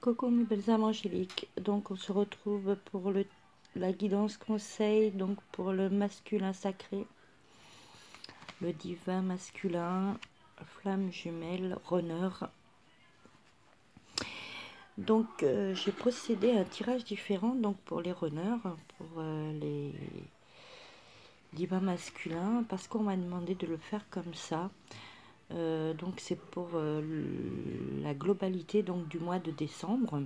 Coucou mes belles âmes angéliques, donc on se retrouve pour la guidance conseil, donc pour le masculin sacré, le divin masculin, flamme jumelle, runner. Donc j'ai procédé à un tirage différent donc pour les runners, pour les divins masculins, parce qu'on m'a demandé de le faire comme ça. Donc c'est pour la globalité donc du mois de décembre.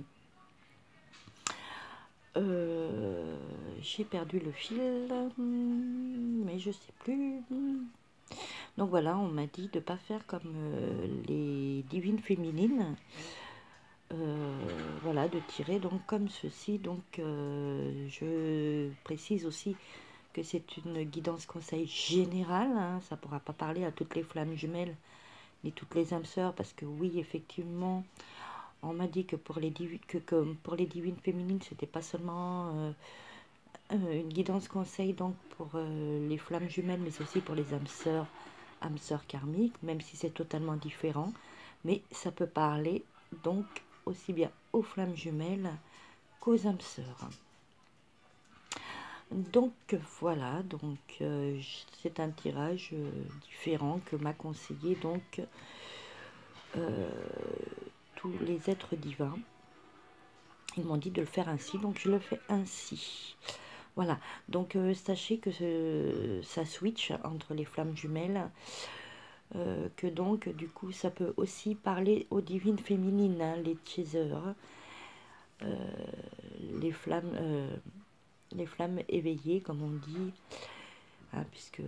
J'ai perdu le fil, mais je sais plus. Donc voilà, on m'a dit de ne pas faire comme les divines féminines. Voilà, de tirer donc comme ceci. Donc je précise aussi que c'est une guidance conseil générale. Hein, ça ne pourra pas parler à toutes les flammes jumelles ni toutes les âmes sœurs, parce que oui, effectivement, on m'a dit que pour les divines féminines, c'était pas seulement une guidance conseil donc pour les flammes jumelles, mais aussi pour les âmes sœurs karmiques, même si c'est totalement différent. Mais ça peut parler donc aussi bien aux flammes jumelles qu'aux âmes sœurs. Donc voilà, donc c'est un tirage différent que m'a conseillé donc tous les êtres divins. Ils m'ont dit de le faire ainsi, donc je le fais ainsi. Voilà, donc sachez que ça switch entre les flammes jumelles, que donc du coup ça peut aussi parler aux divines féminines, hein, les chasers, les flammes éveillées comme on dit, hein, puisque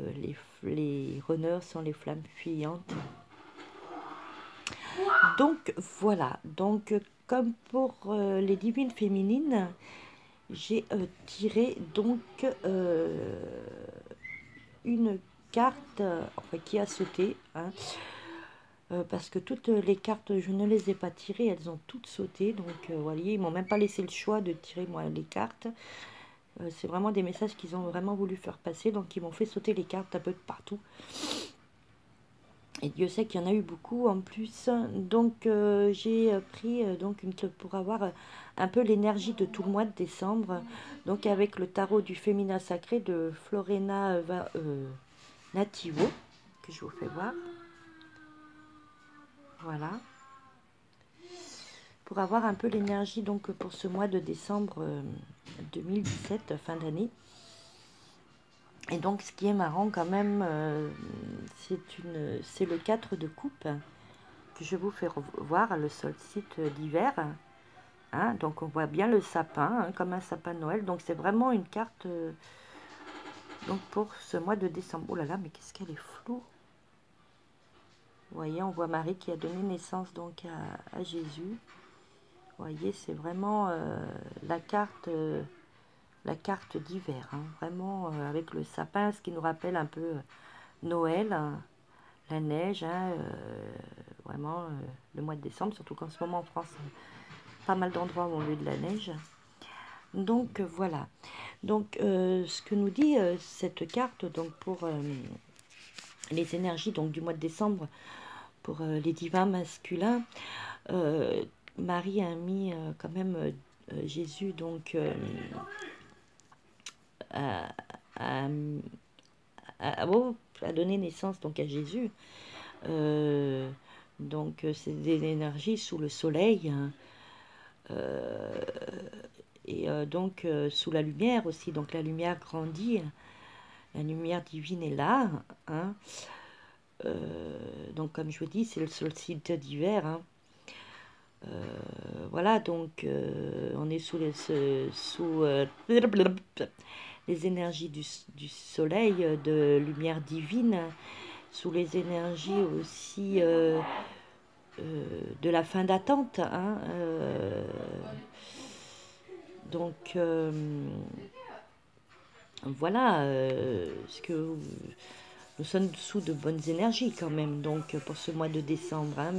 les runners sont les flammes fuyantes. Donc voilà, donc comme pour les divines féminines, j'ai tiré donc une carte enfin, qui a sauté, hein, parce que toutes les cartes, je ne les ai pas tirées, elles ont toutes sauté. Donc, vous voyez, ils m'ont même pas laissé le choix de tirer moi les cartes. C'est vraiment des messages qu'ils ont vraiment voulu faire passer, donc ils m'ont fait sauter les cartes un peu de partout. Et Dieu sait qu'il y en a eu beaucoup en plus. Donc j'ai pris donc pour avoir un peu l'énergie de tout le mois de décembre. Donc avec le tarot du féminin sacré de Florena Nativo, que je vous fais voir. Voilà. Pour avoir un peu l'énergie donc pour ce mois de décembre 2017, fin d'année. Et donc ce qui est marrant quand même, c'est le 4 de coupe que je vous fais voir, le solstice d'hiver. Hein, donc on voit bien le sapin, hein, comme un sapin de Noël. Donc c'est vraiment une carte donc pour ce mois de décembre. Oh là là, mais qu'est-ce qu'elle est floue. Vous voyez, on voit Marie qui a donné naissance donc à Jésus. Vous voyez, c'est vraiment la carte d'hiver. Hein, vraiment avec le sapin, ce qui nous rappelle un peu Noël, hein, la neige. Hein, vraiment le mois de décembre, surtout qu'en ce moment en France, pas mal d'endroits où on a eu de la neige. Donc voilà. Donc ce que nous dit cette carte donc pour les énergies donc du mois de décembre pour les divins masculins, Marie a mis quand même Jésus donc a donné naissance donc à Jésus. Donc c'est des énergies sous le soleil. Hein, et donc sous la lumière aussi, donc la lumière grandit, la lumière divine est là, hein. Donc comme je vous dis, c'est le solstice d'hiver, hein. Voilà, donc on est sous les énergies du soleil, de lumière divine, sous les énergies aussi de la fin d'attente, hein, donc voilà, ce que nous sommes sous de bonnes énergies quand même, donc pour ce mois de décembre, hein,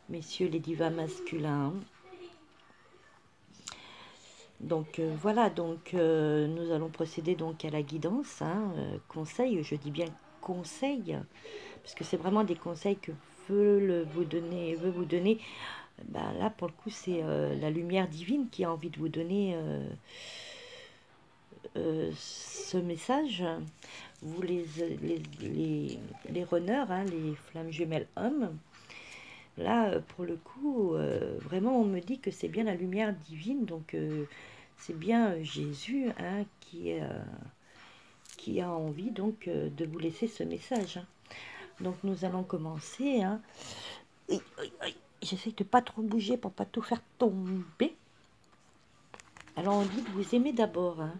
messieurs les divins masculins. Donc voilà, donc nous allons procéder donc à la guidance, hein, conseil, je dis bien conseil, parce que c'est vraiment des conseils que veut vous donner Ben là, pour le coup, c'est la lumière divine qui a envie de vous donner ce message. Vous, les runners, hein, les flammes jumelles hommes, là, pour le coup, vraiment, on me dit que c'est bien la lumière divine, donc c'est bien Jésus, hein, qui a envie donc de vous laisser ce message, hein. Donc nous allons commencer, hein. J'essaie de pas trop bouger pour pas tout faire tomber. Alors on dit de vous aimer d'abord, hein.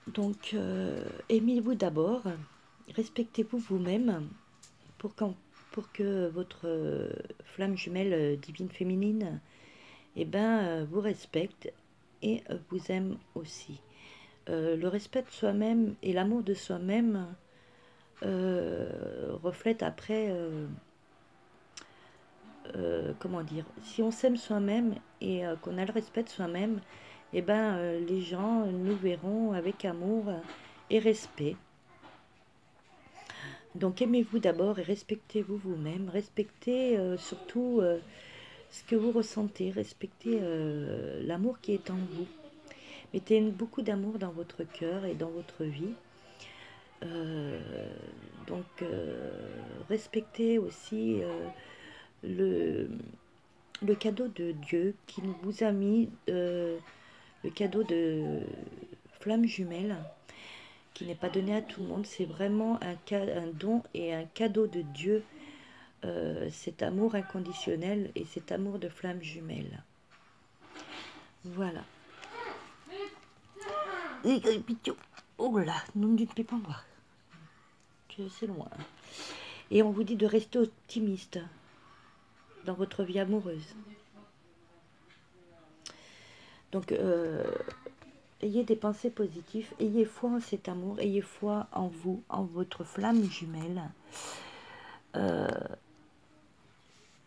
Donc aimez-vous d'abord, respectez-vous vous-même pour que votre flamme jumelle divine féminine vous respecte et vous aime aussi. Le respect de soi-même et l'amour de soi-même reflète après, comment dire, si on s'aime soi-même et qu'on a le respect de soi-même, les gens nous verront avec amour et respect. Donc aimez-vous d'abord et respectez-vous vous-même, respectez surtout ce que vous ressentez, respectez l'amour qui est en vous. Mettez beaucoup d'amour dans votre cœur et dans votre vie. Euh, respectez aussi le cadeau de Dieu qui vous a mis, le cadeau de flamme jumelle, qui n'est pas donné à tout le monde. C'est vraiment un don et un cadeau de Dieu, cet amour inconditionnel et cet amour de flamme jumelle. Voilà. Oh là, non du pas moi. C'est loin. Et on vous dit de rester optimiste dans votre vie amoureuse. Donc, ayez des pensées positives, ayez foi en cet amour, ayez foi en vous, en votre flamme jumelle.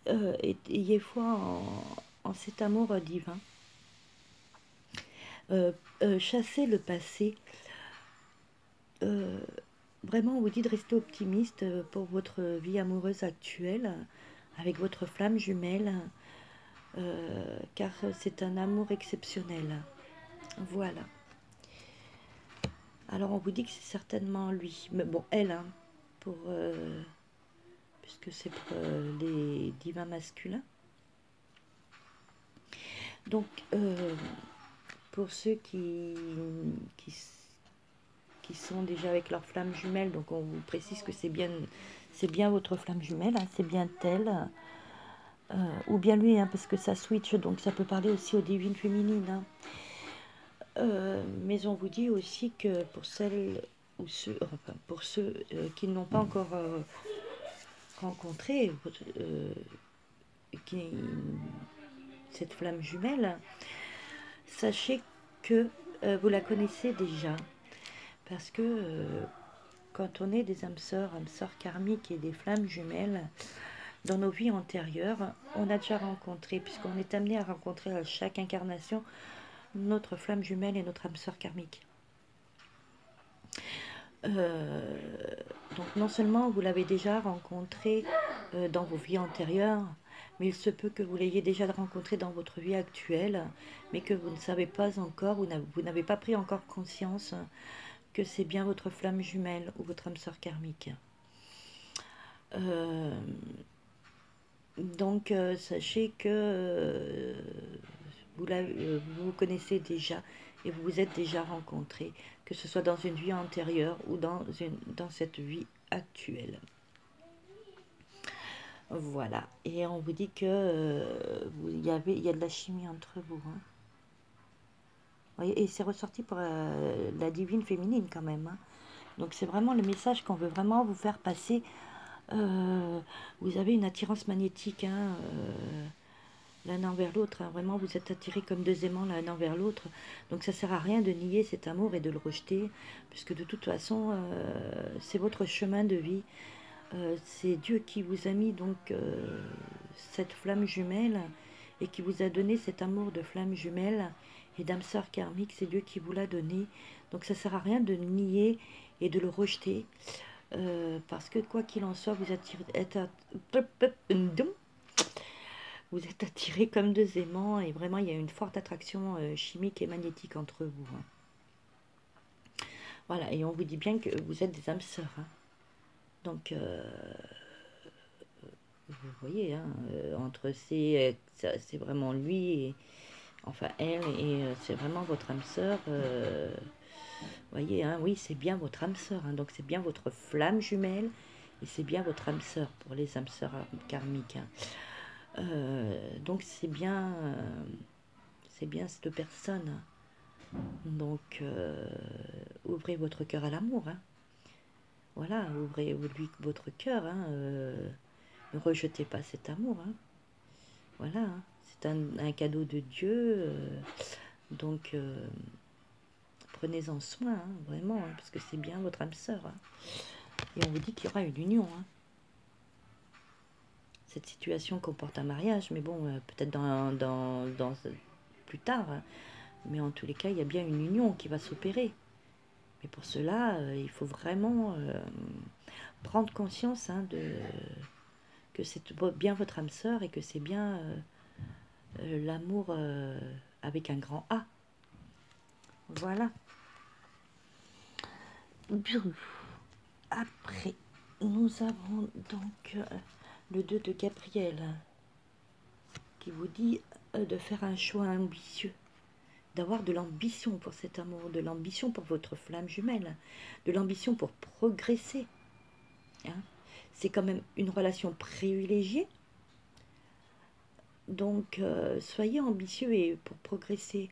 Ayez foi en cet amour divin. Chassez le passé. Vraiment, on vous dit de rester optimiste pour votre vie amoureuse actuelle, avec votre flamme jumelle, car c'est un amour exceptionnel. Voilà. Alors, on vous dit que c'est certainement lui. Mais bon, elle, hein, puisque c'est pour les divins masculins. Donc, pour ceux qui sont déjà avec leur flamme jumelle, donc on vous précise que c'est bien votre flamme jumelle, hein, c'est bien elle, ou bien lui, hein, parce que ça switch, donc ça peut parler aussi aux divines féminines, hein. Mais on vous dit aussi que pour celles ou ceux, enfin, pour ceux qui n'ont pas encore rencontré cette flamme jumelle, sachez que vous la connaissez déjà, parce que quand on est des âmes sœurs karmiques et des flammes jumelles, dans nos vies antérieures, on a déjà rencontré, puisqu'on est amené à rencontrer à chaque incarnation notre flamme jumelle et notre âme sœur karmique. Donc non seulement vous l'avez déjà rencontré dans vos vies antérieures, mais il se peut que vous l'ayez déjà rencontré dans votre vie actuelle, mais que vous ne savez pas encore, vous n'avez pas pris encore conscience que c'est bien votre flamme jumelle ou votre âme sœur karmique. Donc sachez que vous vous connaissez déjà et vous vous êtes déjà rencontrés, que ce soit dans une vie antérieure ou dans cette vie actuelle. Voilà. Et on vous dit que il y a de la chimie entre vous, hein. Et c'est ressorti pour la divine féminine quand même, hein. Donc c'est vraiment le message qu'on veut vraiment vous faire passer. Vous avez une attirance magnétique, hein, l'un envers l'autre, hein. Vraiment vous êtes attirés comme deux aimants l'un envers l'autre. Donc ça sert à rien de nier cet amour et de le rejeter, puisque de toute façon c'est votre chemin de vie. C'est Dieu qui vous a mis donc cette flamme jumelle et qui vous a donné cet amour de flamme jumelle et d'âme sœur karmique. C'est Dieu qui vous l'a donné. Donc ça sert à rien de nier et de le rejeter. parce que quoi qu'il en soit, vous êtes attirés comme deux aimants et vraiment il y a une forte attraction chimique et magnétique entre vous. Hein. Voilà, et on vous dit bien que vous êtes des âmes sœurs. Hein. Donc, vous voyez, hein, entre c'est vraiment lui, et, enfin elle, et c'est vraiment votre âme sœur. Voyez, hein, oui, c'est bien votre âme sœur. Hein, donc, c'est bien votre flamme jumelle et c'est bien votre âme sœur pour les âmes sœurs karmiques. Hein. Donc, c'est bien cette personne. Donc, ouvrez votre cœur à l'amour. Hein. Voilà, ouvrez lui votre cœur. Hein, ne rejetez pas cet amour. Hein. Voilà, hein, c'est un cadeau de Dieu. Donc, prenez-en soin, hein, vraiment, hein, parce que c'est bien votre âme sœur. Hein. Et on vous dit qu'il y aura une union. Hein. Cette situation comporte un mariage, mais bon, peut-être dans plus tard. Hein. Mais en tous les cas, il y a bien une union qui va s'opérer. Mais pour cela, il faut vraiment prendre conscience hein, que c'est bien votre âme sœur et que c'est bien l'amour avec un grand A. Voilà. Après, nous avons donc le 2 de Gabriel qui vous dit de faire un choix ambitieux, d'avoir de l'ambition pour cet amour, de l'ambition pour votre flamme jumelle, de l'ambition pour progresser. Hein. C'est quand même une relation privilégiée. Donc, soyez ambitieux et pour progresser.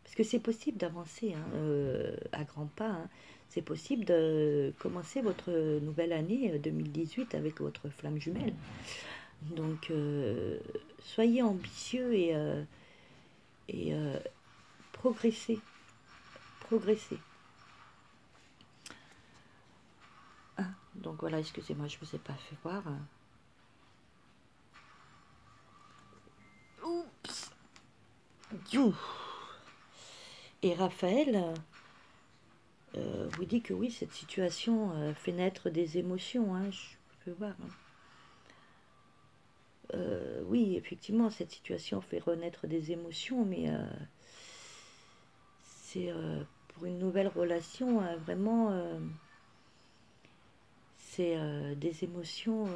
Parce que c'est possible d'avancer hein, à grands pas. Hein. C'est possible de commencer votre nouvelle année 2018 avec votre flamme jumelle. Donc, soyez ambitieux et progressez. Progressez. Ah, donc voilà, excusez-moi, je ne vous ai pas fait voir. Oups. Et Raphaël vous dit que oui, cette situation fait naître des émotions. Hein, je peux voir. Hein. Oui, effectivement, cette situation fait renaître des émotions, mais c'est pour une nouvelle relation, vraiment, c'est des émotions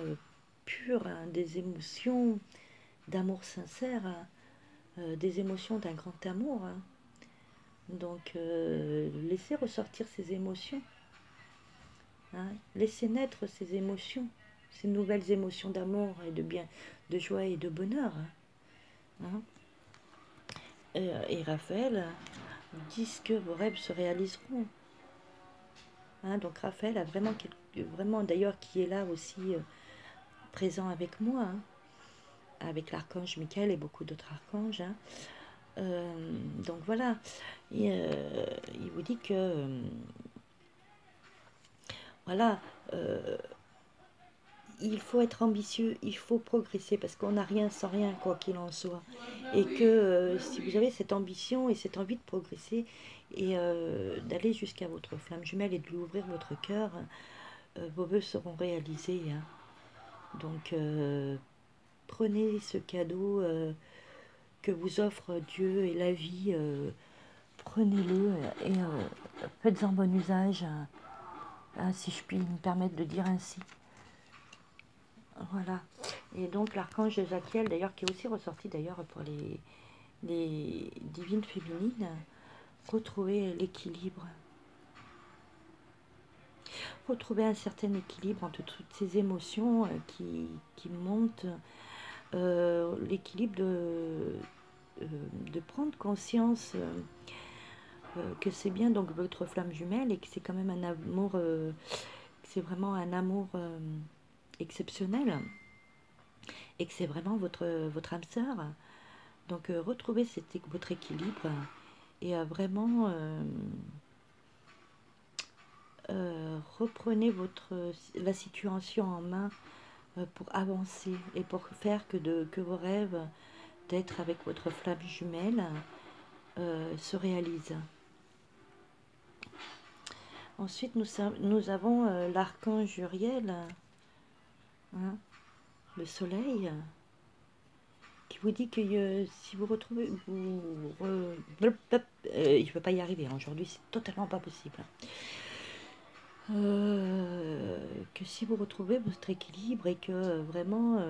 pures, hein, des émotions d'amour sincère, hein, des émotions d'un grand amour. Hein. Donc, laissez ressortir ces émotions. Hein, laissez naître ces émotions, ces nouvelles émotions d'amour et de bien, de joie et de bonheur. Hein. Et Raphaël dit que vos rêves se réaliseront. Hein, donc Raphaël a vraiment d'ailleurs qui est là aussi présent avec moi, hein, avec l'archange Michael et beaucoup d'autres archanges. Hein. Donc voilà, il vous dit que voilà, il faut être ambitieux, il faut progresser parce qu'on n'a rien sans rien, quoi qu'il en soit. Et que si vous avez cette ambition et cette envie de progresser et d'aller jusqu'à votre flamme jumelle et de lui ouvrir votre cœur, vos vœux seront réalisés. Hein. Donc prenez ce cadeau que vous offre Dieu et la vie, prenez-le et faites-en bon usage, si je puis me permettre de dire ainsi. Voilà. Et donc l'archange Zachiel, d'ailleurs, qui est aussi ressorti d'ailleurs pour les divines féminines, retrouver l'équilibre. Retrouver un certain équilibre entre toutes ces émotions qui montent. L'équilibre de prendre conscience que c'est bien donc votre flamme jumelle et que c'est quand même un amour, c'est vraiment un amour exceptionnel et que c'est vraiment votre âme sœur. Donc retrouvez votre équilibre et vraiment reprenez la situation en main pour avancer et pour faire que vos rêves d'être avec votre flamme jumelle se réalisent. Ensuite, nous avons l'archange Uriel, hein, le soleil, qui vous dit que si vous retrouvez... il ne peut pas y arriver, hein, aujourd'hui, c'est totalement pas possible. Que si vous retrouvez votre équilibre et que vraiment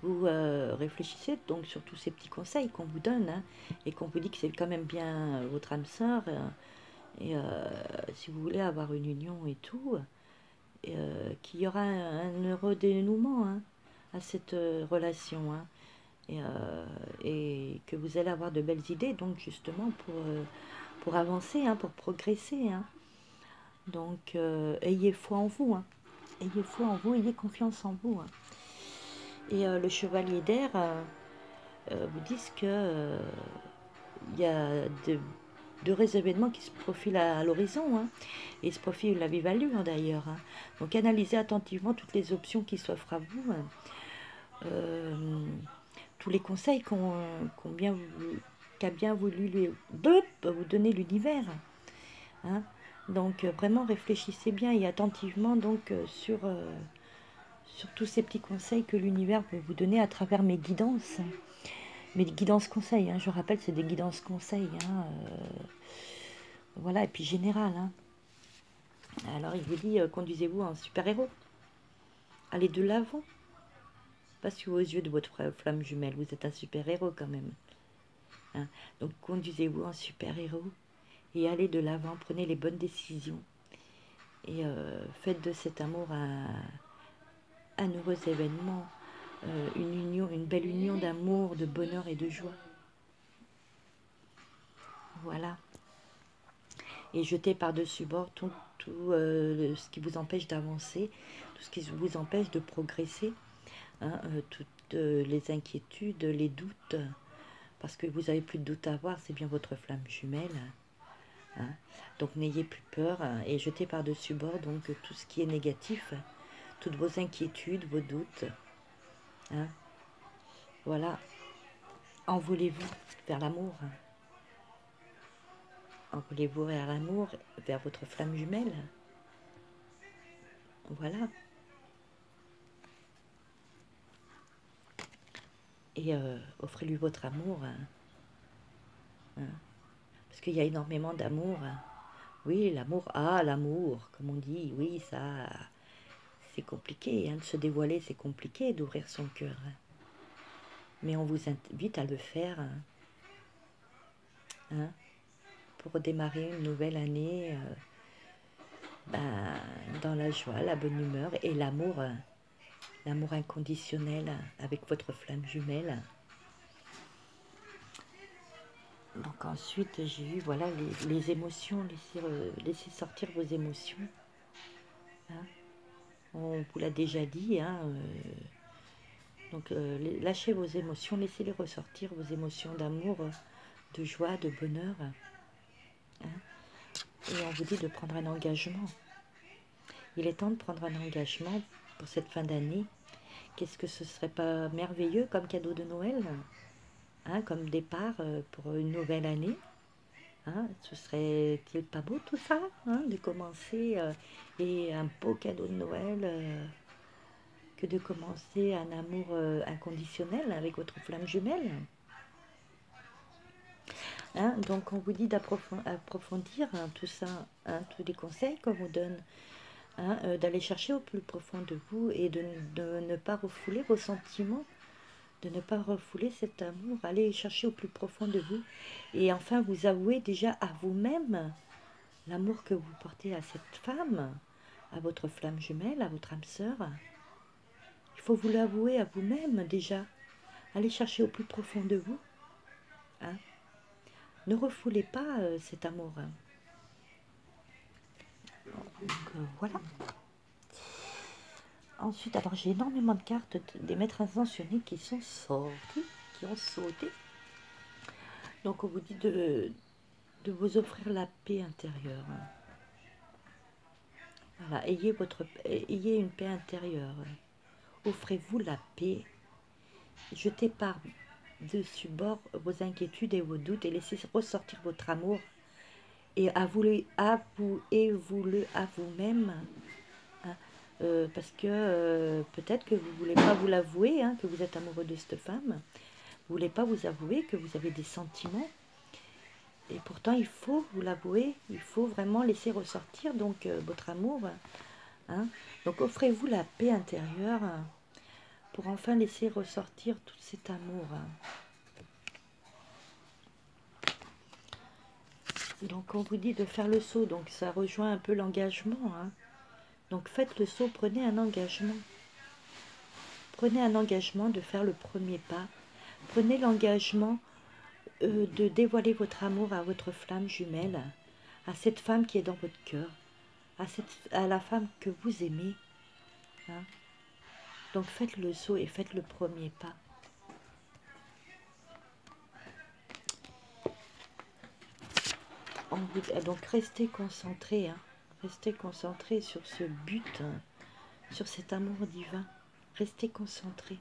vous réfléchissez donc sur tous ces petits conseils qu'on vous donne, hein, et qu'on vous dit que c'est quand même bien votre âme sœur, et si vous voulez avoir une union et tout, qu'il y aura un heureux dénouement, hein, à cette relation, hein, et que vous allez avoir de belles idées donc justement pour avancer, hein, pour progresser, hein. Donc ayez foi en vous, hein. Ayez foi en vous, ayez confiance en vous, hein. Et le chevalier d'air vous disent que il y a deux événements qui se profilent à l'horizon, hein, et se profilent la vive allure d'ailleurs, hein. Donc analysez attentivement toutes les options qui s'offrent à vous, hein. Tous les conseils qu'a bien voulu vous donner l'univers, hein. Donc vraiment réfléchissez bien et attentivement donc sur tous ces petits conseils que l'univers peut vous donner à travers mes guidances. Mes guidances conseils, hein, je rappelle, c'est des guidances conseils, hein, voilà, et puis général, hein. Alors il vous dit, conduisez-vous en super-héros. Allez de l'avant. Pas sous aux yeux de votre flamme jumelle, vous êtes un super-héros quand même, hein. Donc conduisez-vous en super-héros et allez de l'avant, prenez les bonnes décisions. Et faites de cet amour un heureux événement, une union, une belle union d'amour, de bonheur et de joie. Voilà. Et jetez par-dessus bord tout ce qui vous empêche d'avancer, tout ce qui vous empêche de progresser, hein, toutes les inquiétudes, les doutes, parce que vous n'avez plus de doute à avoir, c'est bien votre flamme jumelle, hein. Donc n'ayez plus peur, hein, et jetez par-dessus bord donc tout ce qui est négatif, toutes vos inquiétudes, vos doutes, hein. Voilà, envolez-vous vers l'amour, hein. Envolez-vous vers l'amour, vers votre flamme jumelle. Voilà. Et offrez-lui votre amour, hein, hein. Parce qu'il y a énormément d'amour, hein. Oui, l'amour, l'amour, comme on dit, oui, ça, c'est compliqué, hein, de se dévoiler, c'est compliqué d'ouvrir son cœur, hein. Mais on vous invite à le faire, hein, hein, pour démarrer une nouvelle année dans la joie, la bonne humeur et l'amour, l'amour inconditionnel avec votre flamme jumelle. Donc ensuite, j'ai eu voilà, les émotions, laissez sortir vos émotions, hein. On vous l'a déjà dit, hein, donc lâchez vos émotions, laissez-les ressortir, vos émotions d'amour, de joie, de bonheur, hein. Et on vous dit de prendre un engagement. Il est temps de prendre un engagement pour cette fin d'année. Qu'est-ce que ce serait pas merveilleux comme cadeau de Noël, hein, comme départ pour une nouvelle année, hein, ce serait-il pas beau tout ça, hein, de commencer et un beau cadeau de Noël que de commencer un amour inconditionnel avec votre flamme jumelle, hein. Donc on vous dit d'approfondir, hein, tout ça, hein, tous les conseils qu'on vous donne, hein, d'aller chercher au plus profond de vous et de ne pas refouler vos sentiments, de ne pas refouler cet amour, allez chercher au plus profond de vous et enfin vous avouer déjà à vous-même l'amour que vous portez à cette femme, à votre flamme jumelle, à votre âme sœur. Il faut vous l'avouer à vous-même déjà. Allez chercher au plus profond de vous, hein. Ne refoulez pas cet amour, hein. Donc voilà. Ensuite, alors j'ai énormément de cartes des maîtres ascensionnés qui sont sortis, qui ont sauté. Donc on vous dit de vous offrir la paix intérieure. Voilà, ayez une paix intérieure. Offrez-vous la paix. Jetez par-dessus bord vos inquiétudes et vos doutes et laissez ressortir votre amour Et avouez-vous-le à vous-même, hein, parce que peut-être que vous ne voulez pas vous l'avouer, hein, que vous êtes amoureux de cette femme, vous ne voulez pas vous avouer que vous avez des sentiments, et pourtant il faut vous l'avouer, il faut vraiment laisser ressortir donc votre amour, hein. Donc offrez-vous la paix intérieure pour enfin laisser ressortir tout cet amour. Donc on vous dit de faire le saut, donc ça rejoint un peu l'engagement, hein. Donc faites le saut, prenez un engagement. Prenez un engagement de faire le premier pas. Prenez l'engagement de dévoiler votre amour à votre flamme jumelle, à cette femme qui est dans votre cœur, à la femme que vous aimez, hein. Donc faites le saut et faites le premier pas. Donc restez concentrés, hein. Restez concentrés sur ce but, hein, sur cet amour divin. Restez concentrés,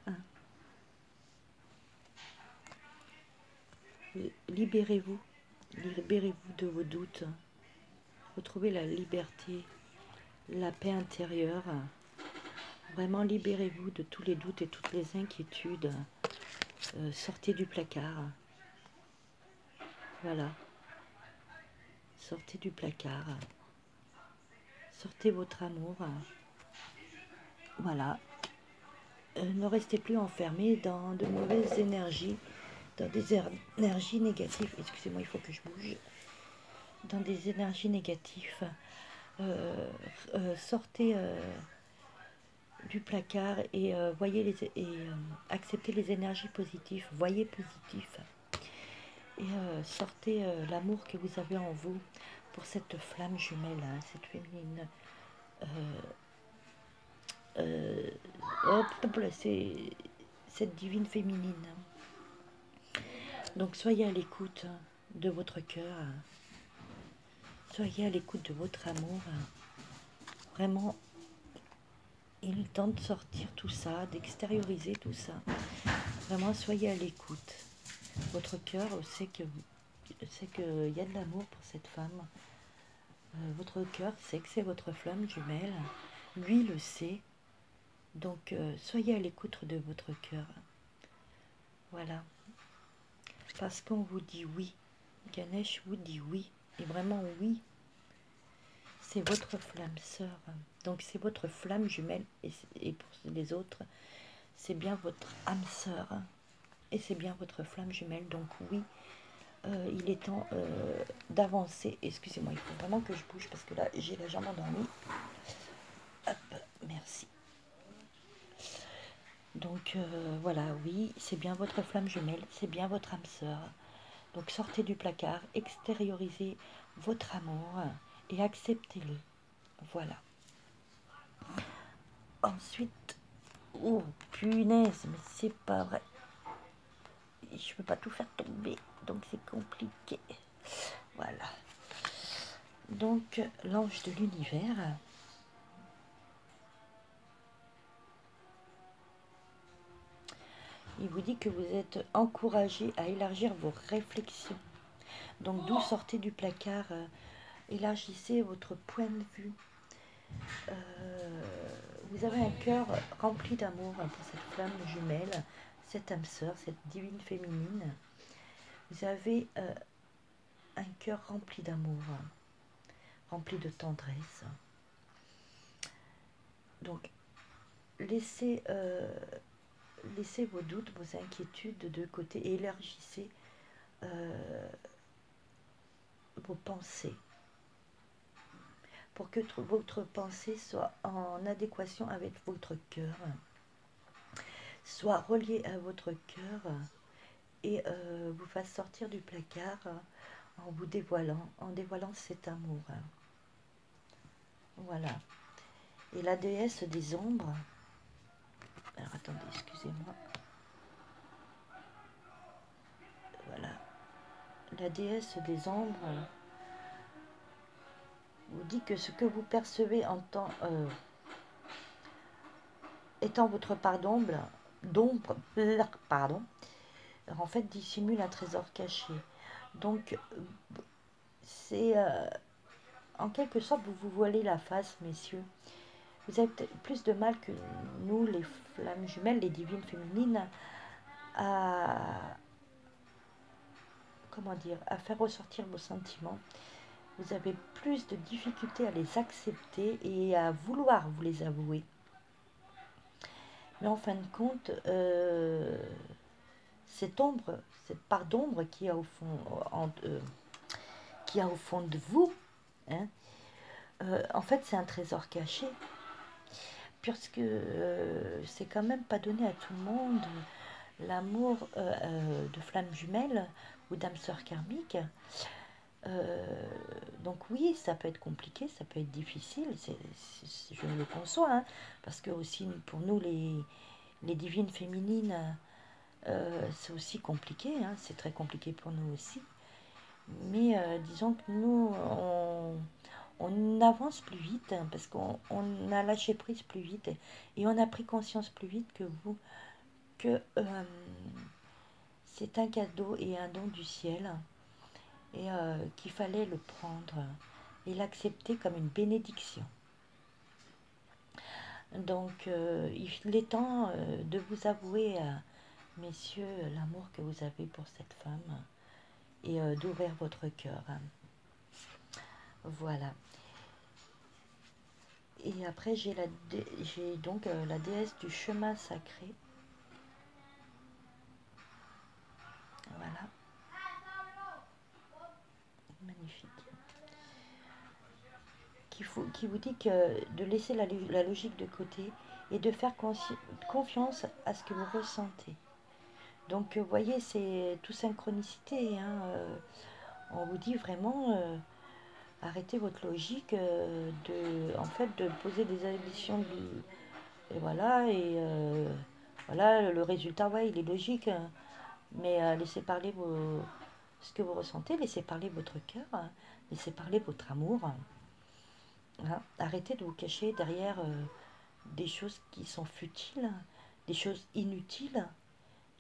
hein. Libérez-vous, libérez-vous de vos doutes. Retrouvez la liberté, la paix intérieure. Vraiment libérez-vous de tous les doutes et toutes les inquiétudes. Sortez du placard. Voilà. Sortez du placard. Sortez votre amour. Voilà. Ne restez plus enfermé dans de mauvaises énergies, dans des énergies négatives. Excusez-moi, il faut que je bouge. Dans des énergies négatives. Sortez du placard et voyez acceptez les énergies positives. Voyez positif. Et sortez l'amour que vous avez en vous pour cette flamme jumelle, hein, cette féminine. C'est cette divine féminine. Donc soyez à l'écoute de votre cœur. Soyez à l'écoute de votre amour. Vraiment, il est temps de sortir tout ça, d'extérioriser tout ça. Vraiment, soyez à l'écoute. Votre cœur sait qu'il y a de l'amour pour cette femme. Votre cœur sait que c'est votre flamme jumelle. Lui le sait. Donc, soyez à l'écoute de votre cœur. Voilà. Parce qu'on vous dit oui. Ganesh vous dit oui. Et vraiment oui. C'est votre flamme sœur. Donc, c'est votre flamme jumelle. Et pour les autres, c'est bien votre âme sœur. Et c'est bien votre flamme jumelle. Donc, oui. Il est temps d'avancer. Excusez-moi, il faut vraiment que je bouge parce que là, j'ai la jambe endormie. Hop, merci. Donc, voilà, oui, c'est bien votre flamme jumelle, c'est bien votre âme sœur. Donc, sortez du placard, extériorisez votre amour et acceptez-le. Voilà. Ensuite, oh, punaise, mais c'est pas vrai. Je peux pas tout faire tomber, donc c'est compliqué. Voilà. Donc, l'ange de l'univers. Il vous dit que vous êtes encouragé à élargir vos réflexions. Donc, d'où sortez du placard, élargissez votre point de vue. Vous avez un cœur rempli d'amour pour cette flamme jumelle, cette âme sœur, cette divine féminine. Vous avez un cœur rempli d'amour, rempli de tendresse. Donc, laissez vos doutes, vos inquiétudes de côté et élargissez vos pensées pour que votre pensée soit en adéquation avec votre cœur, soit reliée à votre cœur et vous fasse sortir du placard en vous dévoilant, cet amour. Voilà. Et la déesse des ombres, alors attendez, excusez-moi. Voilà. La déesse des ombres vous dit que ce que vous percevez en tant étant votre part d'ombre, pardon, en fait dissimule un trésor caché. Donc, c'est en quelque sorte, vous vous voilez la face, messieurs. Vous avez peut-être plus de mal que nous, les flammes jumelles, les divines féminines, à, comment dire, à faire ressortir vos sentiments. Vous avez plus de difficultés à les accepter et à vouloir vous les avouer. Mais en fin de compte, cette ombre, cette part d'ombre qui a au fond, qui a au fond de vous, hein, en fait, c'est un trésor caché, puisque c'est quand même pas donné à tout le monde l'amour de flamme jumelle ou d'âme sœur karmique. Donc oui, ça peut être compliqué, ça peut être difficile, je le conçois, hein, parce que aussi pour nous les divines féminines, c'est aussi compliqué, hein, c'est très compliqué pour nous aussi. Mais disons que nous, on avance plus vite, hein, parce qu'on a lâché prise plus vite et on a pris conscience plus vite que vous, que c'est un cadeau et un don du ciel et qu'il fallait le prendre et l'accepter comme une bénédiction. Donc il est temps de vous avouer, messieurs, l'amour que vous avez pour cette femme et d'ouvrir votre cœur. Voilà. Et après, j'ai donc la déesse du chemin sacré. Voilà. Magnifique. Qui vous dit que de laisser la logique de côté et de faire confiance à ce que vous ressentez. Donc, vous voyez, c'est tout synchronicité. Hein, on vous dit vraiment, arrêtez votre logique en fait, de poser des additions et voilà, voilà, le résultat, ouais, il est logique. Hein, mais laissez parler ce que vous ressentez, laissez parler votre cœur, hein, laissez parler votre amour. Hein. Arrêtez de vous cacher derrière des choses qui sont futiles, des choses inutiles.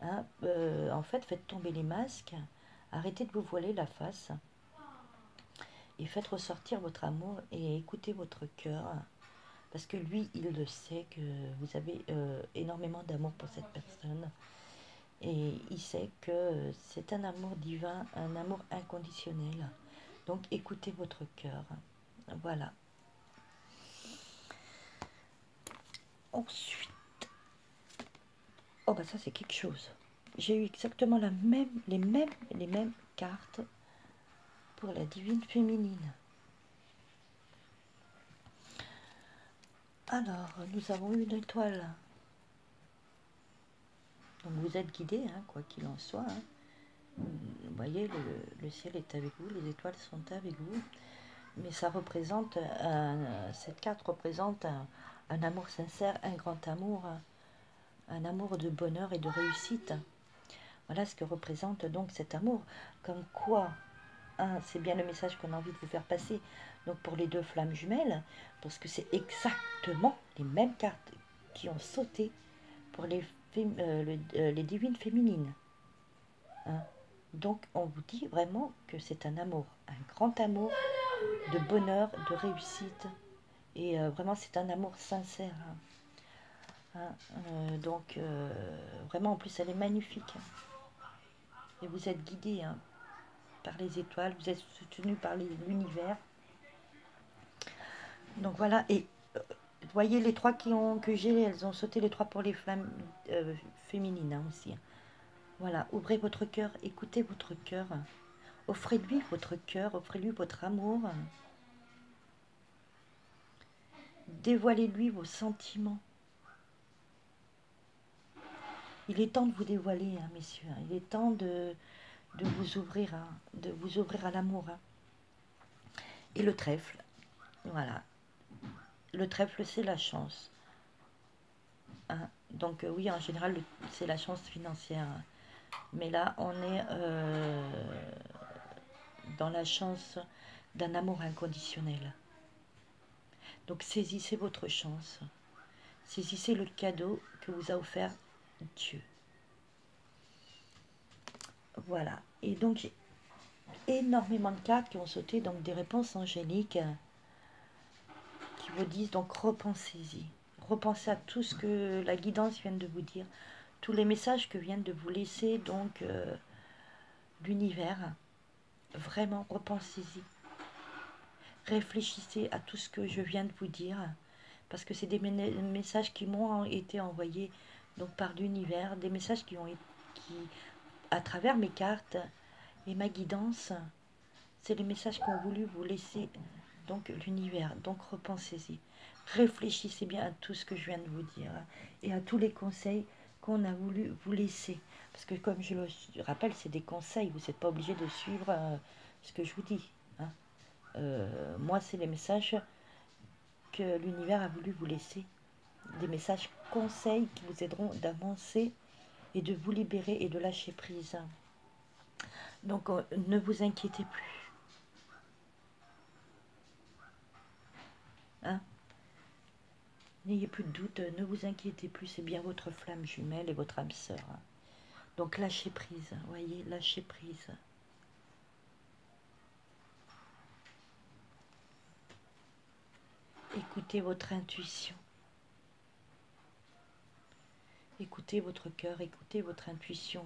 Hein. En fait, faites tomber les masques, arrêtez de vous voiler la face et faites ressortir votre amour et écoutez votre cœur. Parce que lui, il le sait que vous avez énormément d'amour pour cette personne. Et il sait que c'est un amour divin, un amour inconditionnel. Donc écoutez votre cœur. Voilà. Ensuite, oh bah ça c'est quelque chose. J'ai eu exactement les mêmes cartes pour la divine féminine. Alors, nous avons eu une étoile. Donc vous êtes guidés, hein, quoi qu'il en soit. Hein. Vous voyez, le ciel est avec vous, les étoiles sont avec vous. Mais ça représente, cette carte représente un amour sincère, un grand amour, un amour de bonheur et de réussite. Voilà ce que représente donc cet amour. Comme quoi, hein, c'est bien le message qu'on a envie de vous faire passer. Donc pour les deux flammes jumelles, parce que c'est exactement les mêmes cartes qui ont sauté pour les divines féminines. Hein. Donc on vous dit vraiment que c'est un amour, un grand amour de bonheur, de réussite. Et vraiment c'est un amour sincère. Hein. Donc vraiment en plus elle est magnifique. Et vous êtes guidés, hein, par les étoiles, vous êtes soutenu par l'univers. Donc voilà, et vous voyez les trois que j'ai, elles ont sauté les trois pour les flammes féminines, hein, aussi. Voilà, ouvrez votre cœur, écoutez votre cœur, offrez-lui votre cœur, offrez-lui votre amour, dévoilez-lui vos sentiments. Il est temps de vous dévoiler, hein, messieurs, hein. Il est temps de vous ouvrir, hein, à l'amour. Hein. Et le trèfle, voilà. Le trèfle, c'est la chance. Hein. Donc oui, en général, c'est la chance financière. Hein. Mais là, on est dans la chance d'un amour inconditionnel. Donc saisissez votre chance. Saisissez le cadeau que vous a offert Dieu. Voilà. Et donc, énormément de cartes qui ont sauté, donc des réponses angéliques qui vous disent, donc repensez-y. Repensez à tout ce que la guidance vient de vous dire, tous les messages que vient de vous laisser donc l'univers. Vraiment, repensez-y. Réfléchissez à tout ce que je viens de vous dire, parce que c'est des messages qui m'ont été envoyés donc par l'univers, des messages qui, à travers mes cartes et ma guidance, c'est les messages qu'ont voulu vous laisser donc l'univers. Donc repensez-y, réfléchissez bien à tout ce que je viens de vous dire et à tous les conseils qu'on a voulu vous laisser. Parce que comme je le rappelle, c'est des conseils, vous n'êtes pas obligé de suivre ce que je vous dis. Hein. Moi, c'est les messages que l'univers a voulu vous laisser. Des messages conseils qui vous aideront d'avancer et de vous libérer et de lâcher prise. Donc, ne vous inquiétez plus. Hein? N'ayez plus de doute, ne vous inquiétez plus, c'est bien votre flamme jumelle et votre âme sœur. Hein. Donc, lâchez prise, voyez, lâchez prise. Écoutez votre intuition. Écoutez votre cœur, écoutez votre intuition.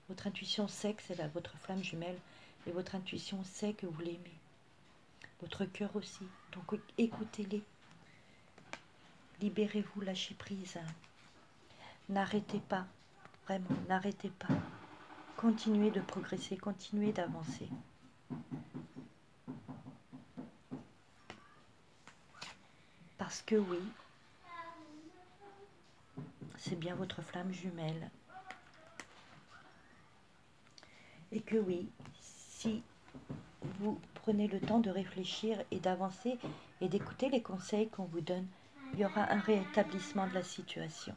Votre intuition sait que c'est votre flamme jumelle et votre intuition sait que vous l'aimez. Votre cœur aussi. Donc écoutez-les. Libérez-vous, lâchez prise. N'arrêtez pas. Vraiment, n'arrêtez pas. Continuez de progresser, continuez d'avancer. Parce que oui, c'est bien votre flamme jumelle. Et que oui, si vous prenez le temps de réfléchir et d'avancer et d'écouter les conseils qu'on vous donne, il y aura un rétablissement de la situation.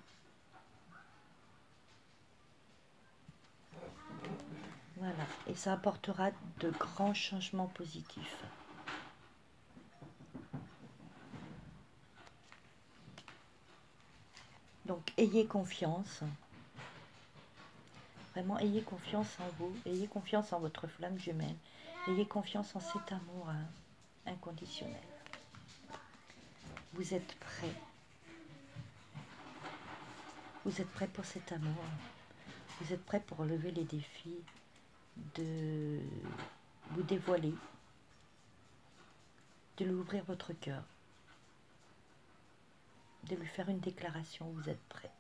Voilà, et ça apportera de grands changements positifs. Donc, ayez confiance. Vraiment, ayez confiance en vous, ayez confiance en votre flamme jumelle, ayez confiance en cet amour inconditionnel. Vous êtes prêts. Vous êtes prêts pour cet amour. Vous êtes prêts pour relever les défis, de vous dévoiler, de lui ouvrir votre cœur, de lui faire une déclaration. Vous êtes prêts.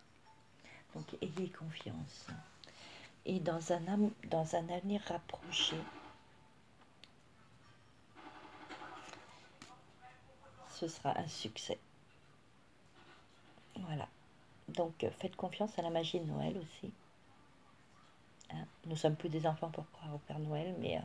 Donc, ayez confiance. Et dans un avenir rapproché, ce sera un succès. Voilà. Donc, faites confiance à la magie de Noël aussi. Hein, nous ne sommes plus des enfants pour croire au Père Noël, mais